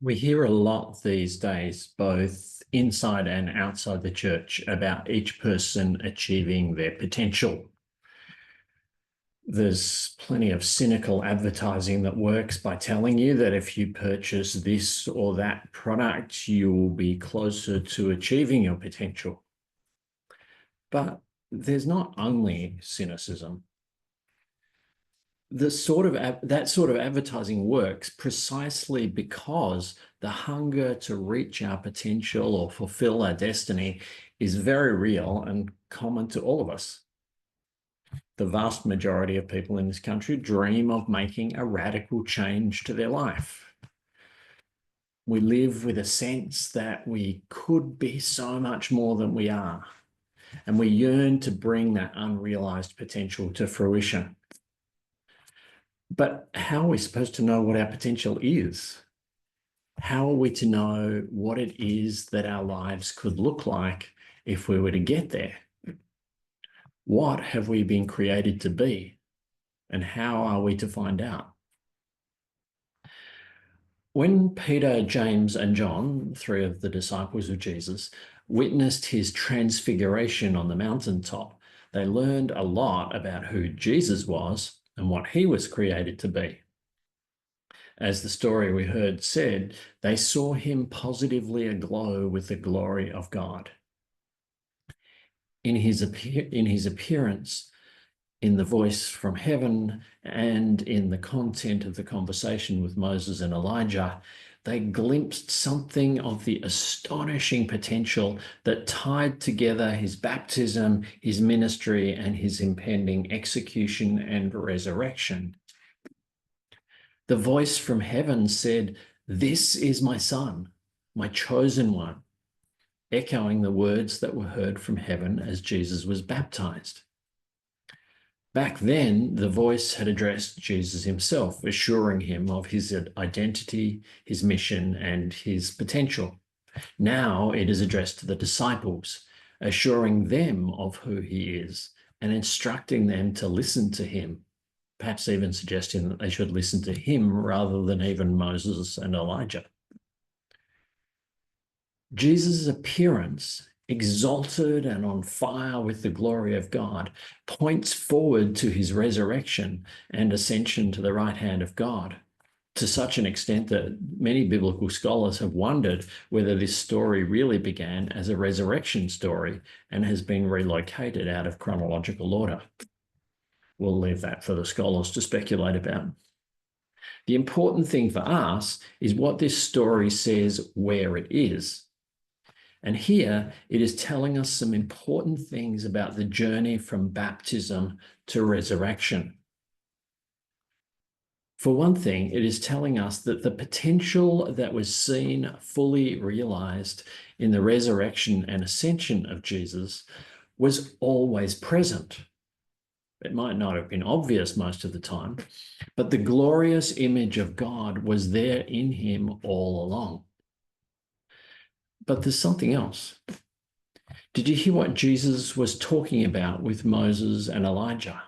We hear a lot these days, both inside and outside the church, about each person achieving their potential. There's plenty of cynical advertising that works by telling you that if you purchase this or that product, you will be closer to achieving your potential. But there's not only cynicism. That sort of advertising works precisely because the hunger to reach our potential or fulfill our destiny is very real and common to all of us. The vast majority of people in this country dream of making a radical change to their life. We live with a sense that we could be so much more than we are, and we yearn to bring that unrealized potential to fruition. But how are we supposed to know what our potential is? How are we to know what it is that our lives could look like if we were to get there? What have we been created to be? And how are we to find out? When Peter, James, and John, three of the disciples of Jesus, witnessed his transfiguration on the mountaintop, they learned a lot about who Jesus was and what he was created to be. As the story we heard said, they saw him positively aglow with the glory of God. In his appearance, in the voice from heaven, and in the content of the conversation with Moses and Elijah, they glimpsed something of the astonishing potential that tied together his baptism, his ministry, and his impending execution and resurrection. The voice from heaven said, "This is my son, my chosen one," echoing the words that were heard from heaven as Jesus was baptized. Back then, the voice had addressed Jesus himself, assuring him of his identity, his mission, and his potential. Now it is addressed to the disciples, assuring them of who he is and instructing them to listen to him, perhaps even suggesting that they should listen to him rather than even Moses and Elijah. Jesus' appearance, exalted and on fire with the glory of God, points forward to his resurrection and ascension to the right hand of God, to such an extent that many biblical scholars have wondered whether this story really began as a resurrection story and has been relocated out of chronological order. We'll leave that for the scholars to speculate about. The important thing for us is what this story says where it is. And here it is telling us some important things about the journey from baptism to resurrection. For one thing, it is telling us that the potential that was seen fully realized in the resurrection and ascension of Jesus was always present. It might not have been obvious most of the time, but the glorious image of God was there in him all along. But there's something else. Did you hear what Jesus was talking about with Moses and Elijah?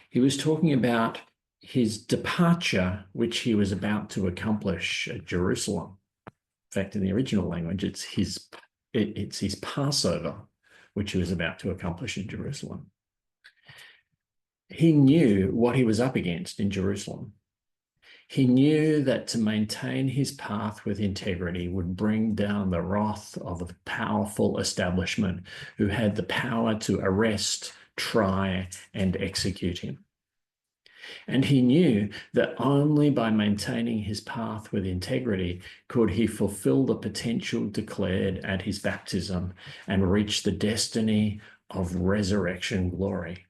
He was talking about his departure, which he was about to accomplish at Jerusalem. In fact, in the original language, it's his Passover, which he was about to accomplish in Jerusalem. He knew what he was up against in Jerusalem. He knew that to maintain his path with integrity would bring down the wrath of a powerful establishment who had the power to arrest, try, and execute him. And he knew that only by maintaining his path with integrity could he fulfill the potential declared at his baptism and reach the destiny of resurrection glory.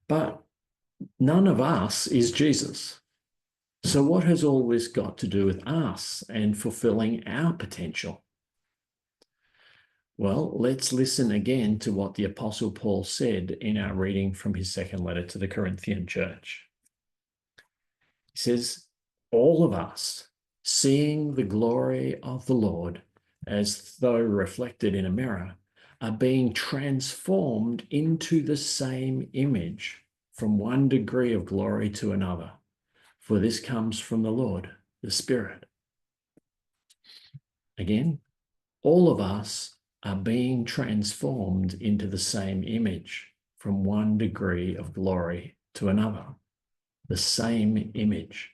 But none of us is Jesus. So what has all this got to do with us and fulfilling our potential? Well, let's listen again to what the Apostle Paul said in our reading from his second letter to the Corinthian church. He says, "All of us, seeing the glory of the Lord as though reflected in a mirror, are being transformed into the same image from one degree of glory to another, for this comes from the Lord, the Spirit. Again, all of us are being transformed into the same image from one degree of glory to another. The same image.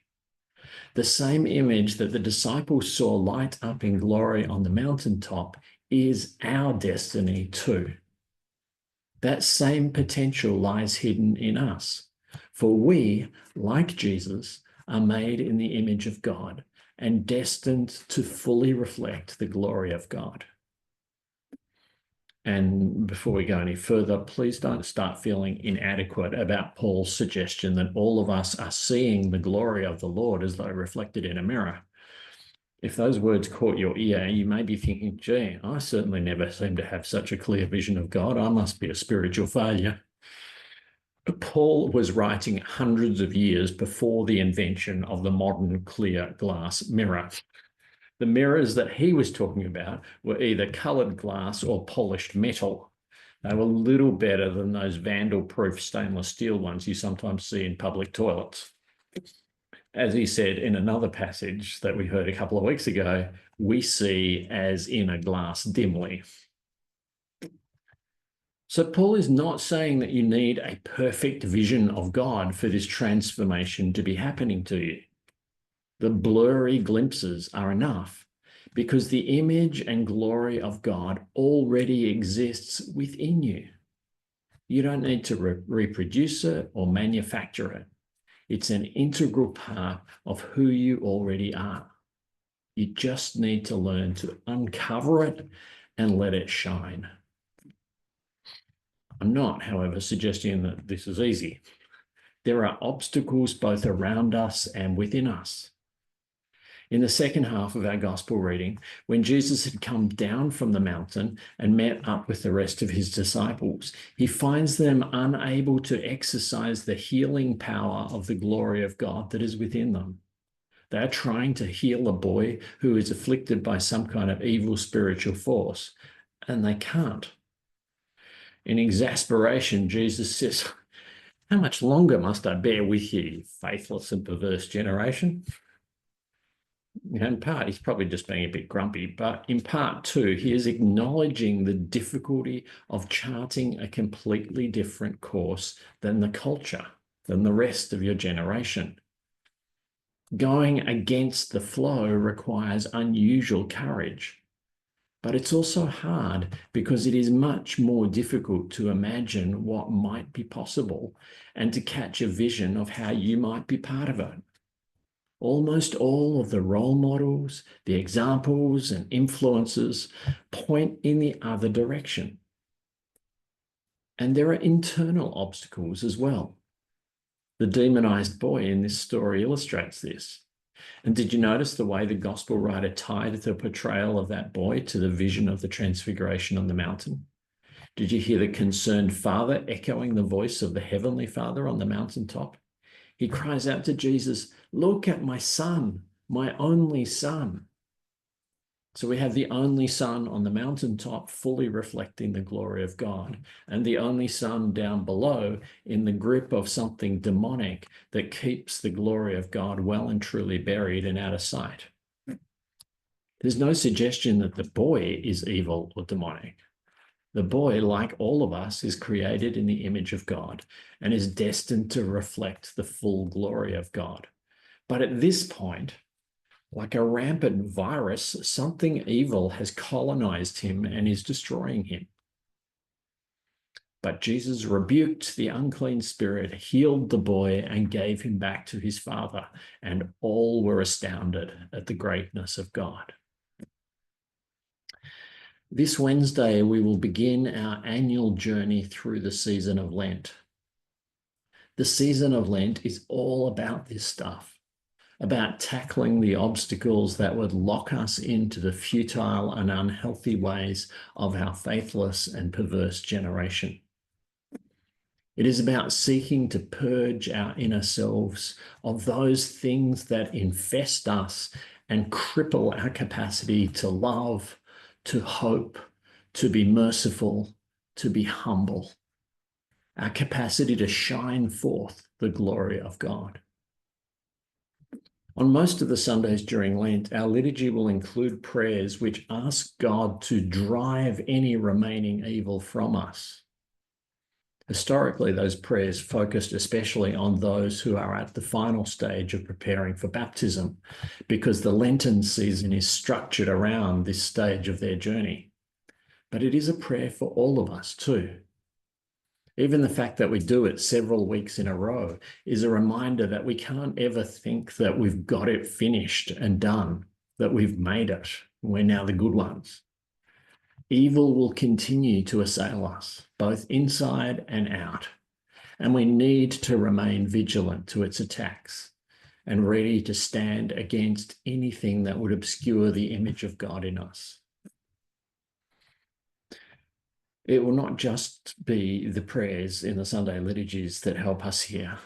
The same image that the disciples saw light up in glory on the mountaintop is our destiny too. That same potential lies hidden in us, for we, like Jesus, are made in the image of God and destined to fully reflect the glory of God. And before we go any further, please don't start feeling inadequate about Paul's suggestion that all of us are seeing the glory of the Lord as though reflected in a mirror. If those words caught your ear, you may be thinking, gee, I certainly never seem to have such a clear vision of God. I must be a spiritual failure. Paul was writing hundreds of years before the invention of the modern clear glass mirror. The mirrors that he was talking about were either coloured glass or polished metal. They were little better than those vandal-proof stainless steel ones you sometimes see in public toilets. As he said in another passage that we heard a couple of weeks ago, we see as in a glass dimly. So Paul is not saying that you need a perfect vision of God for this transformation to be happening to you. The blurry glimpses are enough because the image and glory of God already exists within you. You don't need to reproduce it or manufacture it. It's an integral part of who you already are. You just need to learn to uncover it and let it shine. I'm not, however, suggesting that this is easy. There are obstacles both around us and within us. In the second half of our gospel reading, when Jesus had come down from the mountain and met up with the rest of his disciples, he finds them unable to exercise the healing power of the glory of God that is within them. They are trying to heal a boy who is afflicted by some kind of evil spiritual force, and they can't. In exasperation, Jesus says, "How much longer must I bear with you, faithless and perverse generation?" In part, he's probably just being a bit grumpy, but in part too, he is acknowledging the difficulty of charting a completely different course than the culture, than the rest of your generation. Going against the flow requires unusual courage, but it's also hard because it is much more difficult to imagine what might be possible and to catch a vision of how you might be part of it. Almost all of the role models, the examples and influences point in the other direction. And there are internal obstacles as well. The demonized boy in this story illustrates this. And did you notice the way the gospel writer tied the portrayal of that boy to the vision of the transfiguration on the mountain? Did you hear the concerned father echoing the voice of the heavenly Father on the mountaintop? He cries out to Jesus, "Look at my son, my only son." So we have the only son on the mountaintop fully reflecting the glory of God, and the only son down below in the grip of something demonic that keeps the glory of God well and truly buried and out of sight. There's no suggestion that the boy is evil or demonic. The boy, like all of us, is created in the image of God and is destined to reflect the full glory of God. But at this point, like a rampant virus, something evil has colonized him and is destroying him. But Jesus rebuked the unclean spirit, healed the boy, and gave him back to his father, and all were astounded at the greatness of God. This Wednesday, we will begin our annual journey through the season of Lent. The season of Lent is all about this stuff, about tackling the obstacles that would lock us into the futile and unhealthy ways of our faithless and perverse generation. It is about seeking to purge our inner selves of those things that infest us and cripple our capacity to love, to hope, to be merciful, to be humble, our capacity to shine forth the glory of God. On most of the Sundays during Lent, our liturgy will include prayers which ask God to drive any remaining evil from us. Historically, those prayers focused especially on those who are at the final stage of preparing for baptism, because the Lenten season is structured around this stage of their journey. But it is a prayer for all of us too. Even the fact that we do it several weeks in a row is a reminder that we can't ever think that we've got it finished and done, that we've made it. We're now the good ones. Evil will continue to assail us, both inside and out, and we need to remain vigilant to its attacks and ready to stand against anything that would obscure the image of God in us. It will not just be the prayers in the Sunday liturgies that help us here.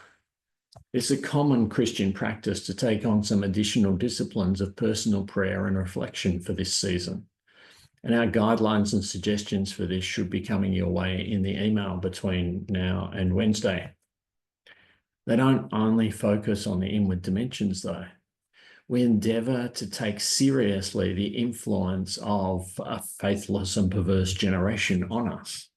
It's a common Christian practice to take on some additional disciplines of personal prayer and reflection for this season. And our guidelines and suggestions for this should be coming your way in the email between now and Wednesday. They don't only focus on the inward dimensions, though. We endeavour to take seriously the influence of a faithless and perverse generation on us.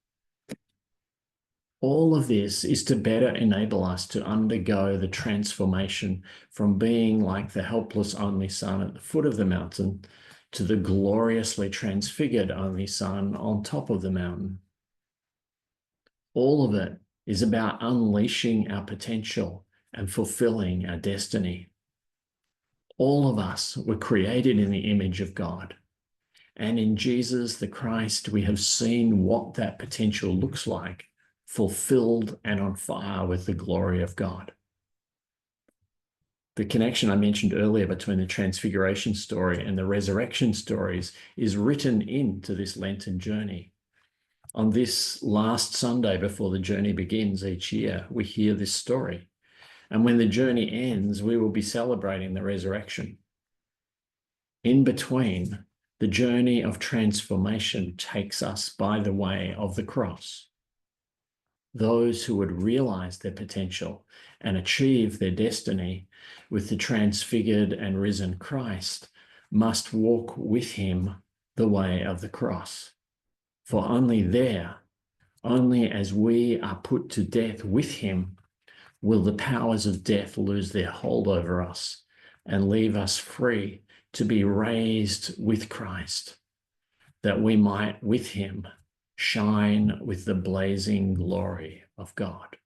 All of this is to better enable us to undergo the transformation from being like the helpless only son at the foot of the mountain to the gloriously transfigured only son on top of the mountain. All of it is about unleashing our potential and fulfilling our destiny. All of us were created in the image of God. And in Jesus the Christ, we have seen what that potential looks like, fulfilled and on fire with the glory of God. The connection I mentioned earlier between the Transfiguration story and the resurrection stories is written into this Lenten journey. On this last Sunday before the journey begins each year, we hear this story. And when the journey ends, we will be celebrating the resurrection. In between, the journey of transformation takes us by the way of the cross. Those who would realize their potential and achieve their destiny with the transfigured and risen Christ must walk with him the way of the cross. For only there, only as we are put to death with him, will the powers of death lose their hold over us and leave us free to be raised with Christ, that we might with him shine with the blazing glory of God.